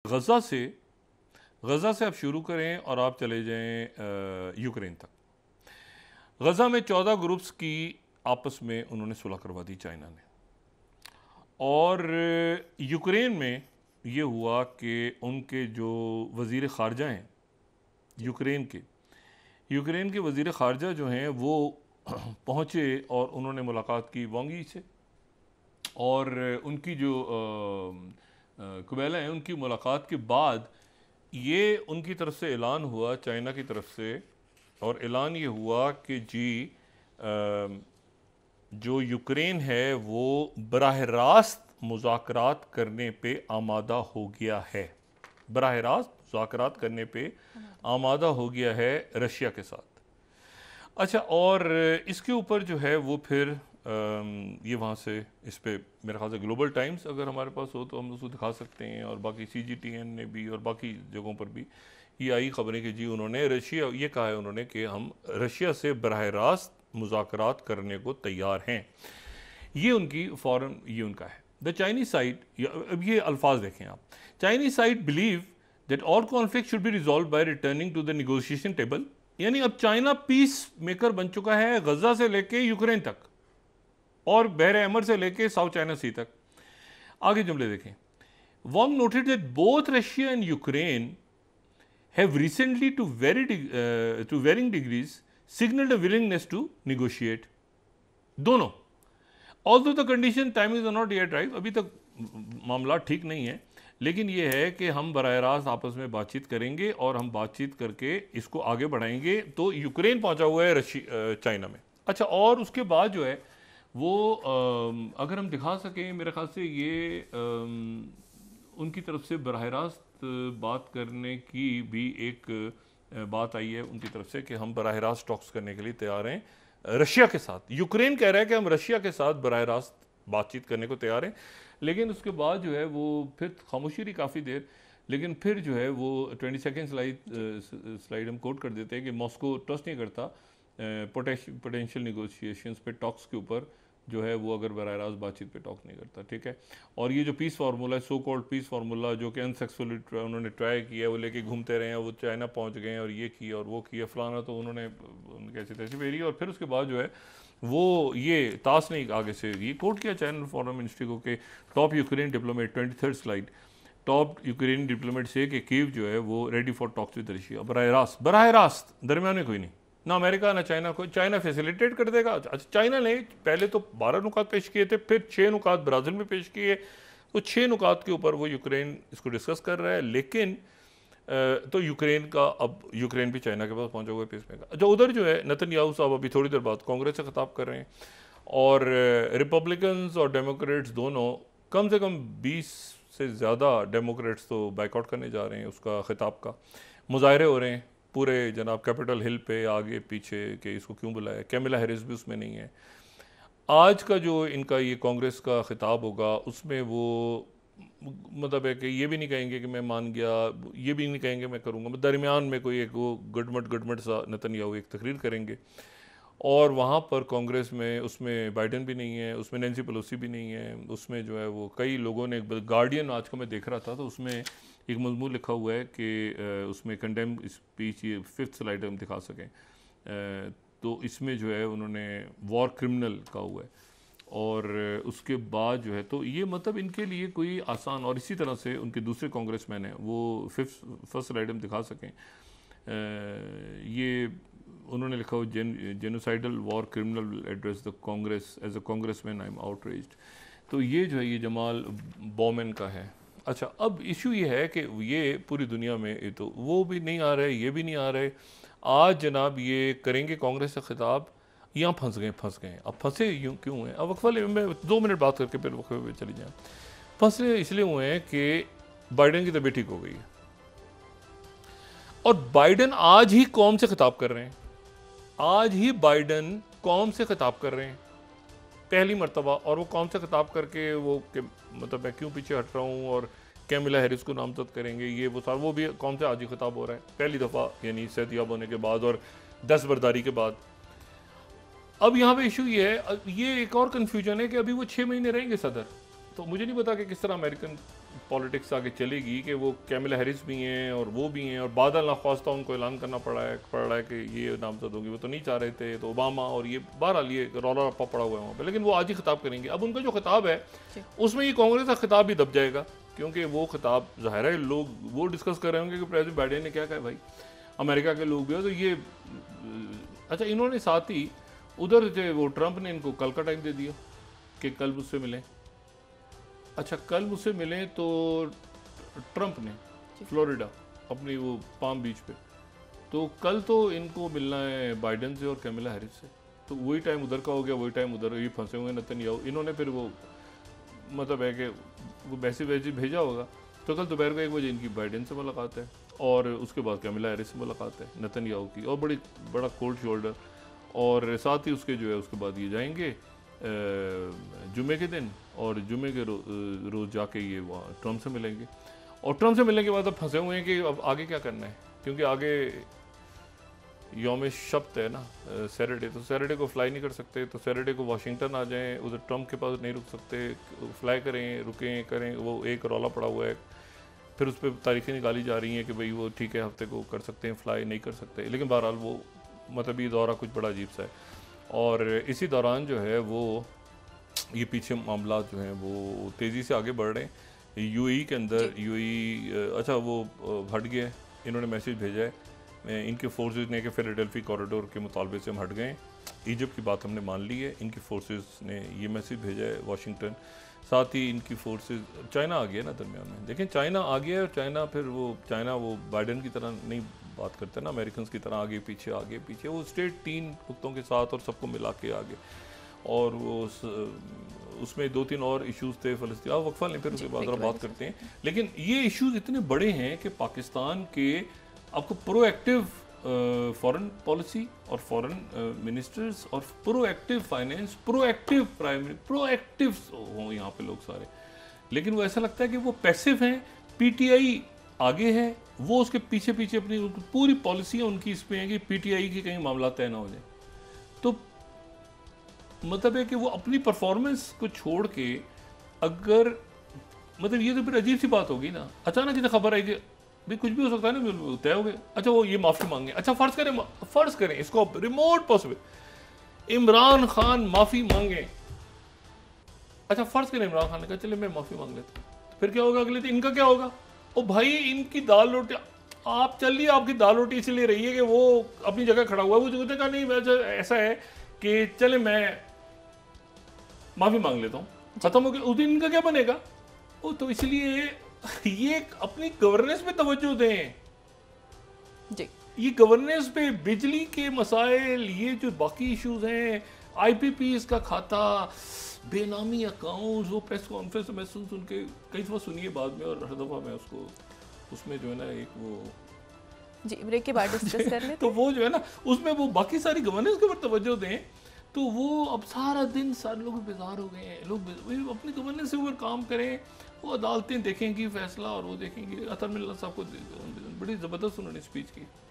गज़ा से आप शुरू करें और आप चले जाएं यूक्रेन तक। गज़ा में 14 ग्रुप्स की आपस में उन्होंने सुलह करवा दी चाइना ने, और यूक्रेन में ये हुआ कि उनके जो वज़ीर ख़ारजा हैं यूक्रेन के वज़ीर ख़ारजा जो हैं वो पहुँचे और उन्होंने मुलाकात की वांग यी से, और उनकी जो कुबैला हैं उनकी मुलाकात के बाद ये उनकी तरफ से ऐलान हुआ चाइना की तरफ से, और ऐलान ये हुआ कि जी जो यूक्रेन है वो बराह रास्त मुज़ाकरात करने पे आमादा हो गया है, बराह रास्त मुज़ाकरात करने पे आमादा हो गया है रशिया के साथ। अच्छा, और इसके ऊपर जो है वो फिर ये वहाँ से इस पे मेरे ख्याल से ग्लोबल टाइम्स अगर हमारे पास हो तो हम उसको दिखा सकते हैं, और बाकी CGTN ने भी और बाकी जगहों पर भी ये आई खबरें कि जी उन्होंने रशिया ये कहा है उन्होंने कि हम रशिया से बराह रास्त मुज़ाकरात करने को तैयार हैं। ये उनकी फॉरन ये उनका है। द चाइनीज साइड, अब ये अल्फाज देखें आप, Chinese side believe that all conflict should be resolve by returning to the negotiation table. यानी अब चाइना पीस मेकर बन चुका है गजा से लेके यूक्रेन तक और बहरे अहमर से लेके साउथ चाइना सी तक। आगे जुमले देखें। Wong noted that both Russia and Ukraine have recently to varying degrees signalled a willingness to negotiate. दोनों, although the condition time is not yet right, अभी तक मामला ठीक नहीं है, लेकिन ये है कि हम बराह रास्त आपस में बातचीत करेंगे और हम बातचीत करके इसको आगे बढ़ाएंगे। तो यूक्रेन पहुंचा हुआ है चाइना में। अच्छा, और उसके बाद जो है वो अगर हम दिखा सकें, मेरे ख्याल से ये उनकी तरफ से बराह रास्त बात करने की भी एक बात आई है उनकी तरफ से कि हम बराह रास्त टॉक्स करने के लिए तैयार हैं रशिया के साथ। यूक्रेन कह रहा है कि हम रशिया के साथ बराह रास्त बातचीत करने को तैयार हैं, लेकिन उसके बाद जो है वो फिर खामोशी रही काफ़ी देर, लेकिन फिर जो है वो 22nd स्लाइड हम कोट कर देते हैं कि मॉस्को ट्रस्ट नहीं करता पोटेंशियल निगोशिएशंस पे टॉक्स के ऊपर जो है वो अगर बराह रास्त बातचीत पे टॉक नहीं करता, ठीक है। और ये जो पीस फार्मूला है, सो कॉल्ड पीस फार्मूला, जो कि अनसक्सेसफुली उन्होंने ट्राई किया, वो लेके घूमते रहे हैं, वो चाइना पहुंच गए हैं और ये किया और वो किया फलाना, तो उन्होंने कैसे तैसे फेरी, और फिर उसके बाद जो है वो ये ताश ने आगे से ये कोट किया चाइना फॉरेन मिनिस्ट्री को कि top Ukraine diplomat, 23rd slide, top Ukraine diplomat से कि कीव जो है वो ready for talks with Russia. बराह रास्त दरमियान में कोई नहीं, ना अमेरिका ना चाइना, कोई चाइना फैसिलिटेट कर देगा। अच्छा, चाइना ने पहले तो 12 नुकात पेश किए थे, फिर 6 नुकात ब्राज़ील में पेश किए, तो 6 नुकात के ऊपर वो यूक्रेन इसको डिस्कस कर रहा है। लेकिन तो यूक्रेन का, अब यूक्रेन भी चाइना के पास पहुंचा हुआ है पेस में। जो उधर जो है नेतन्याहू साहब अभी थोड़ी देर बाद कांग्रेस से खिताब कर रहे हैं, और रिपब्लिकन्स और डेमोक्रेट्स दोनों, कम से कम 20 से ज़्यादा डेमोक्रेट्स तो बाइकआउट करने जा रहे हैं उसका खिताब का। मुजाहरे हो रहे हैं पूरे जनाब कैपिटल हिल पे, आगे पीछे, कि इसको क्यों बुलाया। कैमिला हैरिस भी उसमें नहीं है। आज का जो इनका ये कांग्रेस का खिताब होगा उसमें वो मतलब है कि ये भी नहीं कहेंगे कि मैं मान गया, ये भी नहीं कहेंगे मैं करूँगा, दरमियान में कोई एक वो गटमट सा नेतन्याहू एक तकरीर करेंगे। और वहाँ पर कांग्रेस में उसमें बाइडेन भी नहीं है, उसमें नैन्सी पेलोसी भी नहीं है, उसमें जो है वो कई लोगों ने, गार्डियन आज का मैं देख रहा था तो उसमें एक मजमून लिखा हुआ है कि उसमें कंडेम स्पीच, ये 5th स्लाइड हम दिखा सकें, तो इसमें जो है उन्होंने वॉर क्रिमिनल कहा हुआ है। और उसके बाद जो है तो ये मतलब इनके लिए कोई आसान, और इसी तरह से उनके दूसरे कांग्रेसमैन हैं वो 1st स्लाइड हम दिखा सकें, ये उन्होंने लिखा हो genocidal war criminal address the Congress as a congressman I am outraged. तो ये जो है ये जमाल बॉमेन का है। अच्छा, अब इशू ये है कि ये पूरी दुनिया में ये तो वो भी नहीं आ रहे, ये भी नहीं आ रहे। आज जनाब ये करेंगे कांग्रेस से खिताब, यहाँ फंस गए। अब फंसे यूँ क्यों हैं? अब वक्फा में 2 मिनट बात करके फिर वक्फे पे चली जाएँ। फंसे इसलिए हुए हैं कि बाइडेन की तबीयत ठीक हो गई है, और बाइडेन आज ही कौम से खिताब कर रहे हैं, आज ही बाइडेन कौम से खिताब कर रहे हैं पहली मर्तबा। और वो कौम से खिताब करके वो कि मतलब मैं क्यों पीछे हट रहा हूँ, और कैमिला हैरिस को नामजद करेंगे, ये वो सारा, वो भी कौम से आज ही खिताब हो रहा है पहली दफ़ा, यानी सेहतियाब होने के बाद और दस्तबरदारी के बाद। अब यहाँ पे इशू ये है, ये एक और कन्फ्यूजन है कि अभी वो 6 महीने रहेंगे सदर, तो मुझे नहीं पता कि किस तरह अमेरिकन पॉलिटिक्स आगे चलेगी, कि वो कैमिला हैरिस भी हैं और वो भी हैं, और बादल नाख्वास्ता उनको ऐलान करना पड़ रहा है कि ये नामजद होगी। वो तो नहीं चाह रहे थे, तो ओबामा और ये बहरहाल ये रौला रप्पा पड़ा हुआ है वहाँ पर, लेकिन वो आज ही खिताब करेंगे। अब उनका जो खिताब है उसमें ये कांग्रेस का खिताब भी दब जाएगा, क्योंकि वो खिताब ज़ाहिर है लोग वो डिस्कस कर रहे होंगे कि प्रेसिडेंट बाइडेन ने क्या कहा भाई, अमेरिका के लोग भी हो तो ये। अच्छा, इन्होंने साथ ही उधर जो वो ट्रंप ने इनको कल का टाइम दे दिया कि कल मुझसे मिलें। अच्छा, कल मुझसे मिलें तो ट्रंप ने फ्लोरिडा अपनी वो पाम बीच पे, तो कल तो इनको मिलना है बाइडेन से और कैमिला हैरिस से, तो वही टाइम उधर का हो गया, वही टाइम उधर, ये फंसे हुए नेतन्याहू। इन्होंने फिर वो मतलब है कि वो मैसेज भेजा होगा, तो कल दोपहर को 1 बजे इनकी बाइडेन से मुलाकात है और उसके बाद कैमिला हैरिस से मुलाकात है नेतन्याहू की, और बड़ा कोल्ड शोल्डर। और साथ ही उसके जो है उसके बाद ये जाएंगे जुमे के दिन, और जुमे के रोज़ जाके ये वहाँ ट्रंप से मिलेंगे। और ट्रंप से मिलने के बाद अब फंसे हुए हैं कि अब आगे क्या करना है, क्योंकि आगे यौम शब्त है ना, सैटरडे, तो सैटरडे को फ्लाई नहीं कर सकते, तो सैटरडे को वाशिंगटन आ जाएं, उधर ट्रंप के पास नहीं रुक सकते, फ्लाई करें, रुकें, करें, वो एक रौला पड़ा हुआ है। फिर उस पर तारीखें निकाली जा रही हैं कि भाई वो ठीक है हफ्ते को कर सकते हैं, फ्लाई नहीं कर सकते, लेकिन बहरहाल वो मतलब ये दौरा कुछ बड़ा अजीब सा है। और इसी दौरान जो है वो ये पीछे मामला जो हैं वो तेज़ी से आगे बढ़ रहे हैं। यूएई के अंदर अच्छा वो हट गया, इन्होंने मैसेज भेजा है इनके फोर्सेस ने कि फिलाडेल्फी कॉरिडोर के मुतालबे से हम हट गए। इजिप्ट की बात हमने मान ली है, इनकी फोर्सेस ने ये मैसेज भेजा है वाशिंगटन। साथ ही इनकी फोर्सेस, चाइना आ गया ना दरमियान में, देखें चाइना आ गया, और चाइना वो बाइडेन की तरह नहीं बात करते ना, अमेरिकन की तरह आगे पीछे, वो स्टेट 3 नुक्तों के साथ और सबको मिला के आगे। और वो उसमें 2-3 और इश्यूज थे फ़लस्तीन, आप वक्फा लें फिर उसके बाद बात करते हैं। लेकिन ये इश्यूज इतने बड़े हैं कि पाकिस्तान के आपको प्रोएक्टिव फॉरेन पॉलिसी और फॉरेन मिनिस्टर्स और proactive finance, proactive prime minister, proactive हों यहाँ पे लोग सारे, लेकिन वो ऐसा लगता है कि वो पैसिव हैं। पीटीआई आगे है, वो उसके पीछे अपनी पूरी पॉलिसियाँ उनकी इस पे हैं कि पीटीआई के कहीं मामला तय ना हो जाए। तो मतलब है कि वो अपनी परफॉर्मेंस को छोड़ के, अगर मतलब ये तो फिर अजीब सी बात होगी ना, अचानक इसे खबर आई कि भाई कुछ भी हो सकता है ना, तय हो गए। अच्छा, वो ये माफ़ी मांगे, अच्छा फ़र्ज़ करें इसको रिमोट पॉसिबल, इमरान खान माफ़ी मांगे। अच्छा, फ़र्ज़ करें इमरान खान ने कहा चले मैं माफ़ी मांग लेता हूँ, फिर क्या होगा अगले दिन? इनका क्या होगा? ओ भाई, इनकी दाल रोटी, आप चलिए, आपकी दाल रोटी इसलिए रही है कि वो अपनी जगह खड़ा हुआ है, वो जगह का नहीं, वैसे ऐसा है कि चले मैं माफ़ी मांग लेता हूँ, खत्म हो गया। उस दिन इनका क्या बनेगा? वो तो इसलिए ये अपनी गवर्नेंस पे तवज्जो दें जी। ये गवर्नेंस पे, बिजली के मसाइल, ये जो बाकी इश्यूज हैं, आईपीपीएस का खाता, बेनामी अकाउंट, वो प्रेस कॉन्फ्रेंस में सुन के कई दफ़ा सुनिए बाद में, और हर दफ़ा मैं उसमें जो है ना एक वो जी ब्रेक के बाद डिस्कस कर लेते तो वो जो है ना उसमें वो बाकी सारी गवर्नेंस के ऊपर तवज्जो दें, तो वो अब सारा दिन सारे लोग बेजार हो गए हैं, लोग अपनी गवर्नेंस से ऊपर काम करें, वो अदालतें देखेंगी फैसला और वो देखेंगी। अतर मिल्ला साहब को बड़ी ज़बरदस्त उन्होंने स्पीच की।